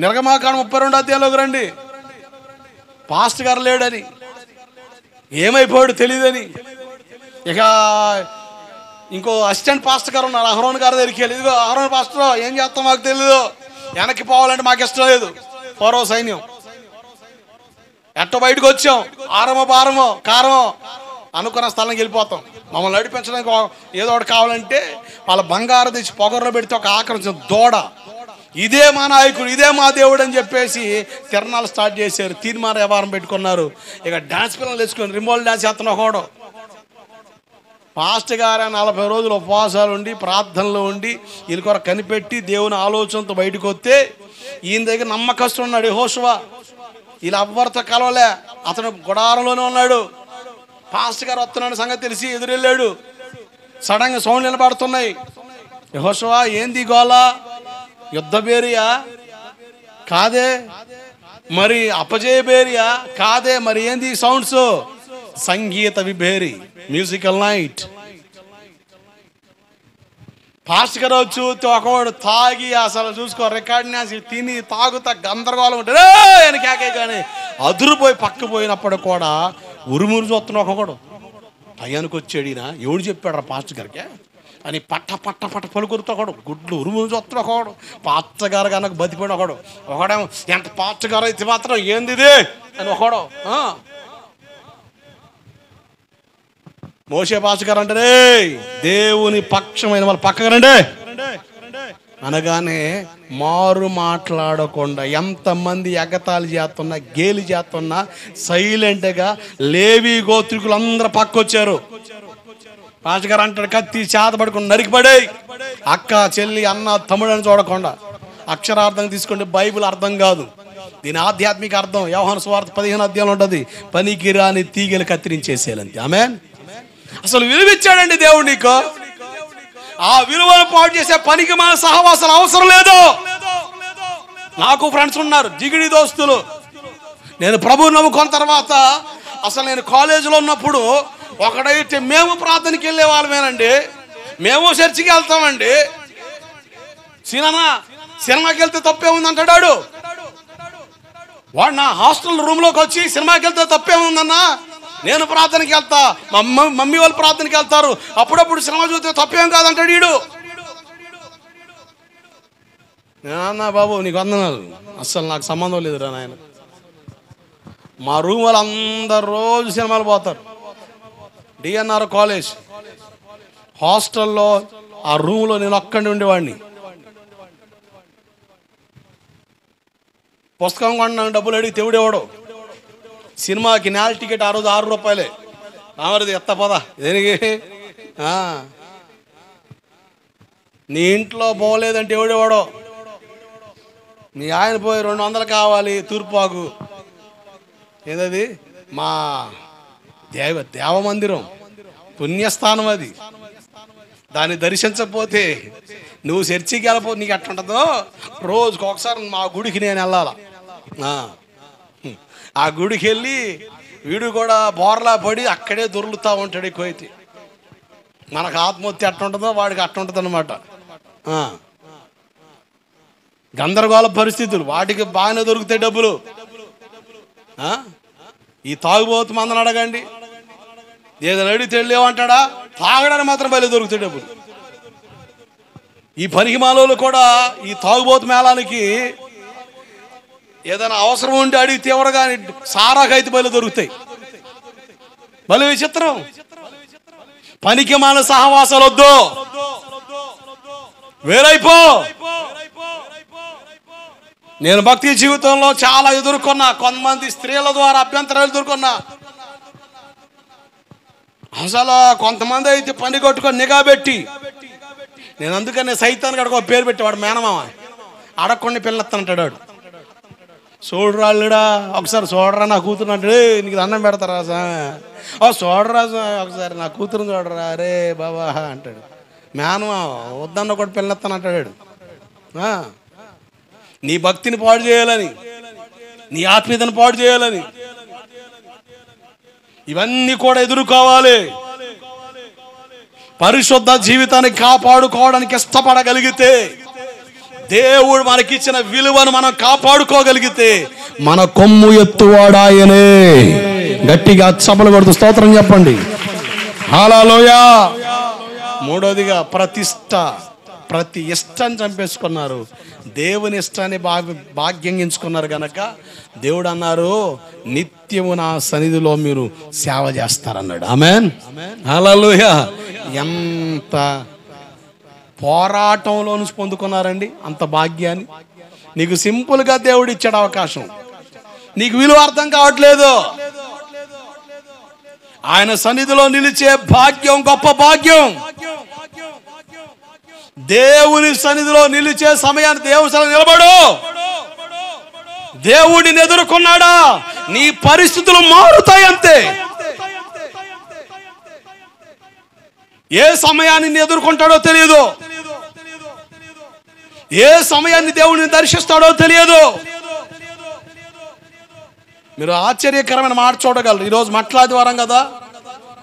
నిర్గమాకాండం 32వ అధ్యాయంలోకి రండి. పాస్టర్ గారు లేడని, ఏమైపోయాడు తెలియదని, ఇక ఇంకో అసిస్టెంట్ పాస్టర్ గారు ఉన్నారు, అహరోన్ గారి దగ్గరికి వెళ్ళి, ఇదిగో అహరోన్ పాస్టర్ ఏం చేస్తాం మాకు తెలీదు, వెనక్కి పోవాలంటే మాకు ఇష్టం లేదు, ఫరో సైన్యం ఎట్టో బయటకు వచ్చాం, ఆరమో బారమో కారమో అనుకున్న స్థలానికి వెళ్ళిపోతాం, మమ్మల్ని నడిపించడానికి ఏదో ఒకటి కావాలంటే వాళ్ళ బంగారు తెచ్చి పొగర్లో పెడితే ఒక ఆక్రమించిన దూడ, ఇదే మా నాయకుడు, ఇదే మా దేవుడు అని చెప్పేసి తిరణాలు స్టార్ట్ చేశారు. తీర్మాన వ్యవహారం పెట్టుకున్నారు. ఇక డాన్స్ పిల్లలు తెచ్చుకొని రిమోల్ డాన్స్ చేస్తున్న ఒకడు. పాస్టర్ గారు 40 రోజులు ఉపవాసాలు ఉండి ప్రార్థనలు ఉండి వీళ్ళ కొరకు కనిపెట్టి దేవుని ఆలోచనతో బయటకు వస్తే ఈయన దగ్గర నమ్మకస్తుడు ఉన్నాడు యెహోషువ. వీళ్ళు ఎవ్వరితో కలవలే, అతను గుడారంలోనే ఉన్నాడు. పాస్టర్ గారు వస్తున్నాడు సంగతి తెలిసి ఎదురెళ్ళాడు. సడన్గా సౌండ్ నిలబడుతున్నాయి. యెహోషువ ఏంది గోల? యుద్ధ బేరియా కాదే, మరి అపజయ బేరియా కాదే, మరి ఏంది సౌండ్స్? సంగీత విభేరి, మ్యూజికల్ నైట్. పాస్టర్ గారు చూస్తే ఒకవాడు తాగి అసలు చూసుకో రికార్డ్ తిని తాగుతా గందరగోళం ఉంటుంది అని కేకే, కానీ అదురుపోయి పక్క పోయినప్పుడు కూడా ఉరుమురు చూస్తున్న ఒకడు టయానికి వచ్చాడు. ఈయన ఎవడు చెప్పాడు రా పాస్టర్ గారికి అని పట్ట పట్ట పట్ట పలుకురుతో ఒకడు గుడ్లు ఉరుమురు చూస్తున్న ఒకడు. పాస్టర్ గారు కనుక బతిపోయిన ఒకడేమో ఎంత పాస్టర్ గారు అయితే మాత్రం ఏంది ఇది అని ఒకడు. మోషే పాస్టర్ గారు అంటే దేవుని పక్షమైన వాళ్ళు పక్కగా రండి అనగానే మారు మాట్లాడకుండా ఎంతమంది ఎగతాళి చేస్తున్నా గేలి చేస్తున్నా సైలెంట్గా లేవి గోత్రికులు అందరూ పక్కొచ్చారు. పాస్టర్ గారు అంటాడు కత్తి చేతపడుకుని నరికిపడే, అక్క చెల్లి అన్న తమ్ముడు అని చూడకుండా అక్షరార్థం తీసుకుంటే బైబిల్ అర్థం కాదు, దీని ఆధ్యాత్మిక అర్థం యోహాను సువార్త 15వ అధ్యాయంలో ఉంటుంది, పనికిరాని తీగలు కత్తిరించేసేయాలంతే. ఆమేన్. అసలు విలువిచ్చాడండి దేవుడు నీకు. ఆ విలువను పాడు చేసే పనికి మన సహవాసాలు అవసరం లేదు. నాకు ఫ్రెండ్స్ ఉన్నారు, జిగిడి దోస్తులు. నేను ప్రభువుని నమ్ముకున్న తర్వాత అసలు నేను కాలేజీలో ఉన్నప్పుడు ఒకడైతే మేము ప్రార్థనకి వెళ్ళే వాళ్ళమేనండి, మేము చర్చికి వెళ్తామండి. సినిమాకి వెళ్తే తప్పే ఉంది అంటాడు వాడు. నా హాస్టల్ రూమ్లోకి వచ్చి సినిమాకి వెళ్తే తప్పే ఉందన్నా, నేను ప్రార్థనకి వెళ్తా, మమ్మీ వాళ్ళు ప్రార్థనకి వెళ్తారు, అప్పుడప్పుడు సినిమా చూస్తే తప్పేం కాదంటాడు వీడు. అన్నా బాబు నీకు వందనాలు, అస్సలు నాకు సంబంధం లేదురా నాయన. మా రూమ్ వాళ్ళు అందరు రోజు సినిమాలు పోతారు. డిఎన్ఆర్ కాలేజ్ హాస్టల్లో ఆ రూమ్లో నేను ఒక్కడిని ఉండేవాడిని. పుస్తకం కొన్నా డబ్బులు అడిగి తెవుడేవాడు. సినిమాకి నేల టికెట్ ఆ రోజు 6 రూపాయలే. రామరిది ఎత్త పదా దేనికి? నీ ఇంట్లో పోలేదంటే ఎవడేవాడో, నీ ఆయన పోయి 200 కావాలి తూర్పాకు, ఏదది మా దేవమందిరం పుణ్యస్థానం, అది దాన్ని దర్శించకపోతే నువ్వు చర్చికి వెళ్ళిపోతే నీకు ఎట్లా ఉంటుందో. రోజుకి ఒకసారి మా గుడికి నేను వెళ్ళాలా. ఆ గుడికి వెళ్ళి వీడు కూడా బోర్లా పడి అక్కడే దొరుకుతూ ఉంటాడు ఎక్కువైతే. మనకు ఆత్మహత్య ఎట్లా ఉంటుందో వాడికి అట్లా ఉంటుంది అన్నమాట. గందరగోళ పరిస్థితులు, వాటికి బాగానే దొరుకుతాయి డబ్బులు. ఈ తాగుబోతు మందని అడగండి, ఏదైనా అడిగితే వెళ్ళేమంటాడా, తాగడానికి మాత్రం బయలు దొరుకుతాయి డబ్బులు. ఈ పనికి మాలోళ్ళు కూడా ఈ తాగుబోతు మేళానికి ఏదైనా అవసరం ఉండి అడిగితే ఎవరు కానీ సారాకైతే బయలు దొరుకుతాయి. బలి విచిత్రం. పనికి మాల సహవాసాలు వద్దు, వేరైపో. నేను భక్తి జీవితంలో చాలా ఎదుర్కొన్నా, కొంతమంది స్త్రీల ద్వారా అభ్యంతరాలు ఎదుర్కొన్నా. అసలు కొంతమంది అయితే పని కొట్టుకొని నిఘా పెట్టి, నేను అందుకనే సైతాన్ గడికి ఒక పేరు పెట్టేవాడు మేనమామ, అడగకుండా పిల్లెత్తానంటాడు. చూడరాళ్ళుడా ఒకసారి చూడరా నా కూతురు అంటే, నీకు అన్నం పెడతారా చూడరా ఒకసారి నా కూతురుని చూడరా, అరే బాబా అంటాడు. మేనమామ వద్దన్న ఒకటి పిల్లెత్తానంటాడు. నీ భక్తిని పాడు చేయాలని, నీ ఆత్మీయతను పాడు చేయాలని, ఇవన్నీ కూడా ఎదుర్కోవాలి. పరిశుద్ధ జీవితాన్ని కాపాడుకోవడానికి ఇష్టపడగలిగితే దేవుడు మనకిచ్చిన విలువను మనం కాపాడుకోగలిగితే మన కొమ్ము ఎత్తువాడాయనే. గట్టిగా చప్పలు కొడుతూ స్తోత్రం చెప్పండి. హల్లెలూయా. మూడోదిగా ప్రతిష్ట. ప్రతి ఇష్టాన్ని చంపేసుకున్నారు, దేవుని ఇష్టాన్ని భాగ్యం ఎంచుకున్నారు గనక దేవుడు అన్నారు, నిత్యము నా సన్నిధిలో మీరు సేవ చేస్తారన్నాడు. ఆమేన్. హల్లెలూయా. ఎంత పోరాటంలో నుంచి పొందుకున్నారండి అంత భాగ్యాన్ని. నీకు సింపుల్గా దేవుడు ఇచ్చాడు అవకాశం, నీకు విలువ అర్థం కావట్లేదు. ఆయన సన్నిధిలో నిలిచే భాగ్యం గొప్ప భాగ్యం. దేవుని సన్నిధిలో నిలిచే సమయాన్ని దేవుని సన్నిధిలో నిలబడు. దేవుడిని ఎదుర్కొన్నాడా, నీ పరిస్థితులు మారుతాయి అంతే. ఏ సమయాన్ని ఎదుర్కొంటాడో తెలియదు, ఏ సమయాన్ని దేవుడిని దర్శిస్తాడో తెలియదు. మీరు ఆశ్చర్యకరమైన మాట చూడగలరు. ఈరోజు మట్లాదివారం కదా,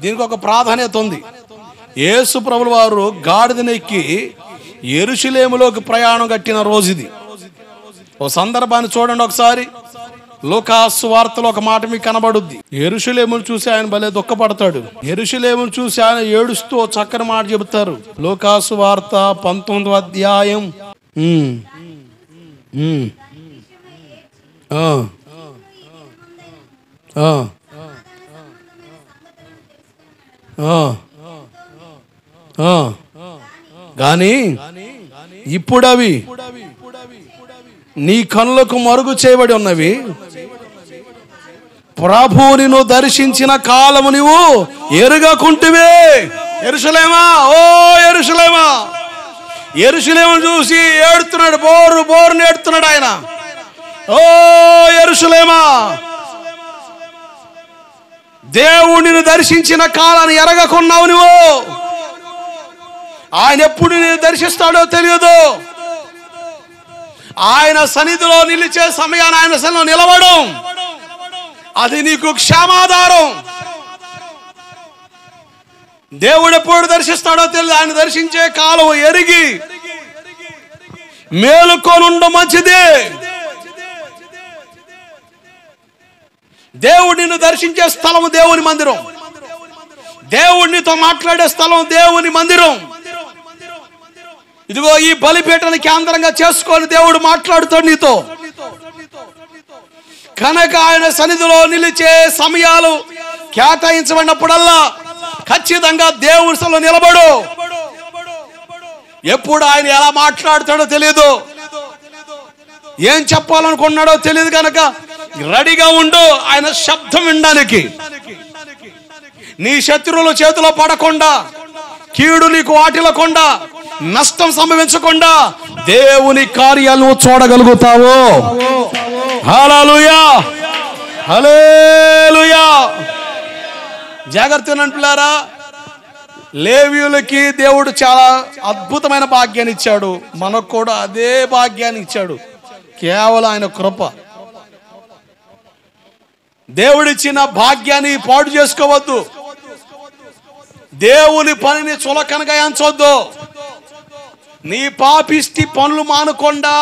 దీనికి ఒక ప్రాధాన్యత ఉంది. యేసు ప్రభుల వారు గాడిదనెక్కి యెరూషలేములోకి ప్రయాణం కట్టిన రోజు ఇది. ఓ సందర్భాన్ని చూడండి ఒకసారి. లూకాసు వార్తలో ఒక మాట మీకు కనబడుద్ది. యెరూషలేమును చూసి ఆయన భలే దుఃఖపడతాడు. యెరూషలేమును చూసి ఆయన ఏడుస్తూ చక్కని మాట చెబుతారు. లూకాసు వార్త 19వ అధ్యాయం. గాని ఇప్పుడు అవి నీ కన్నులకు మరుగు చేయబడి ఉన్నవి. ప్రభువుని నువ్వు దర్శించిన కాలము నువ్వు ఎరుగకుంటివే. యెరూషలేమా, ఓ యెరూషలేమా. యెరూషలేమును చూసి ఏడుతున్నాడు, బోరు బోరుని ఏడుతున్నాడు ఆయన. ఓ యెరూషలేమా, దేవుడిని దర్శించిన కాలాన్ని ఎరగకున్నావు నువ్వు. ఆయన ఎప్పుడు నేను దర్శిస్తాడో తెలియదు. ఆయన సన్నిధిలో నిలిచే సమయాన్ని ఆయన సన్నిధిలో నిలవడం, అది నీకు క్షేమాధారం. దేవుడు ఎప్పుడు దర్శిస్తాడో తెలియదు. ఆయన దర్శించే కాలం ఎరిగి మేలుకోనుండ మంచిది. దేవుడు నిన్ను దర్శించే స్థలం దేవుని మందిరం. దేవుడినితో మాట్లాడే స్థలం దేవుని మందిరం. ఇదిగో ఈ బలిపీఠాన్ని కేంద్రంగా చేసుకొని దేవుడు మాట్లాడుతాడు నీతో. కనుక ఆయన సన్నిధిలో నిలిచే సమయాలు కేటాయించబడినప్పుడల్లా ఖచ్చితంగా దేవుని సన్నిధిలో నిలబడు. ఎప్పుడు ఆయన ఎలా మాట్లాడుతాడో తెలియదు, ఏం చెప్పాలనుకున్నాడో తెలియదు. కనుక రెడీగా ఉండు ఆయన శబ్దం వినడానికి. నీ శత్రువుల చేతిలో పడకుండా, కీడు నీకు వాటిల్లకుండా, నష్టం సంభవించకుండా దేవుని కార్యాలను చూడగలుగుతావు. హల్లెలూయా, హల్లెలూయా. జాగ్రత్తగా అంటున్నారా, లేవీయులకి దేవుడు చాలా అద్భుతమైన భాగ్యాన్ని ఇచ్చాడు. మనకు కూడా అదే భాగ్యాన్ని ఇచ్చాడు, కేవలం ఆయన కృప. దేవుడిచ్చిన భాగ్యాన్ని పాడు చేసుకోవద్దు. దేవుని పనిని చులకనగా ఎంచొద్దు. నీ పాపిష్టి పనులు మానకుండా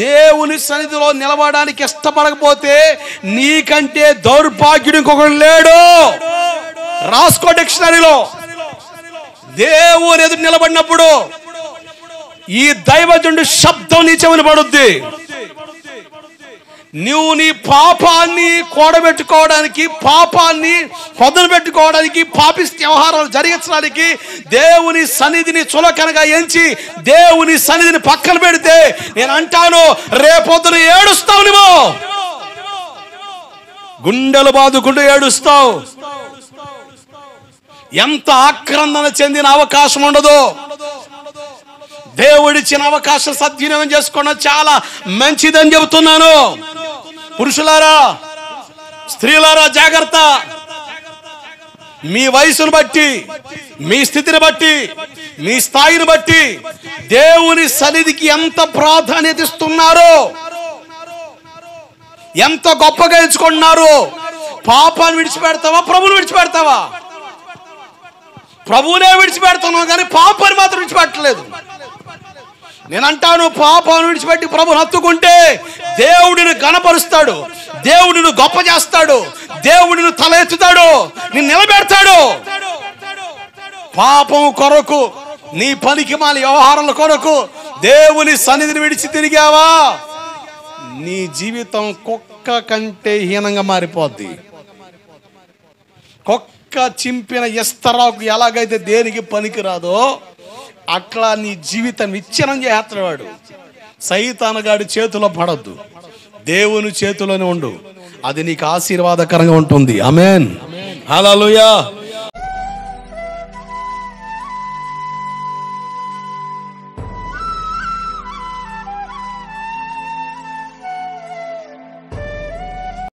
దేవుని సన్నిధిలో నిలబడడానికి ఇష్టపడకపోతే నీకంటే దౌర్భాగ్యుడు ఇంకొకడు లేడు. రాసుకో డిక్షనరీలో. దేవుని ఎదురు నిలబడినప్పుడు ఈ దైవజనుడి శబ్దం నీ చెవిన పడుద్ది. నువ్వు నీ పాపాన్ని కూడబెట్టుకోవడానికి, పాపాన్ని పొదలు పెట్టుకోవడానికి, పాపిష్టి వ్యవహారాలు జరిగించడానికి దేవుని సన్నిధిని చులకనగా ఎంచి దేవుని సన్నిధిని పక్కన పెడితే నేను అంటాను, రేపొద్దున ఏడుస్తావు. నువ్వు గుండెలు బాదుకుంటూ ఏడుస్తావు. ఎంత ఆక్రందన చెందిన అవకాశం ఉండదు. దేవుడిచ్చిన అవకాశం సద్వినియోగం చేసుకోవడం చాలా మంచిదని చెబుతున్నాను. పురుషులారా, స్త్రీలారా జాగ్రత్త. మీ వయసును బట్టి, మీ స్థితిని బట్టి, మీ స్థాయిని బట్టి దేవుని సన్నిధికి ఎంత ప్రాధాన్యత ఇస్తున్నారో, ఎంత గొప్పగా ఎంచుకుంటున్నారు. పాపాన్ని విడిచిపెడతావా, ప్రభువుని విడిచిపెడతావా? ప్రభువునే విడిచిపెడుతున్నావు కానీ పాపాన్ని మాత్రం విడిచిపెట్టలేదు. నేనంటాను, పాపాన్ని విడిచిపెట్టి ప్రభుని హత్తుకుంటే దేవుడిని గణపరుస్తాడు, దేవుడిని గొప్ప చేస్తాడు, దేవుడిని తల ఎత్తుతాడు, నిన్ను నిలబెడతాడు. పాపం కొరకు, నీ పనికిమాల వ్యవహారాల కొరకు దేవుని సన్నిధిని విడిచి తిరిగావా, నీ జీవితం కుక్క కంటే హీనంగా మారిపోద్ది. కుక్క చింపిన ఇస్తరాకు ఎలాగైతే దేనికి పనికిరాదో అట్లా నీ జీవితం విచ్ఛిన్నం చేస్తాడు వాడు. సైతానుగాడి చేతిలో పడొద్దు, దేవుని చేతిలోనే ఉండు. అది నీకు ఆశీర్వాదకరంగా ఉంటుంది. ఆమేన్, హల్లెలూయా.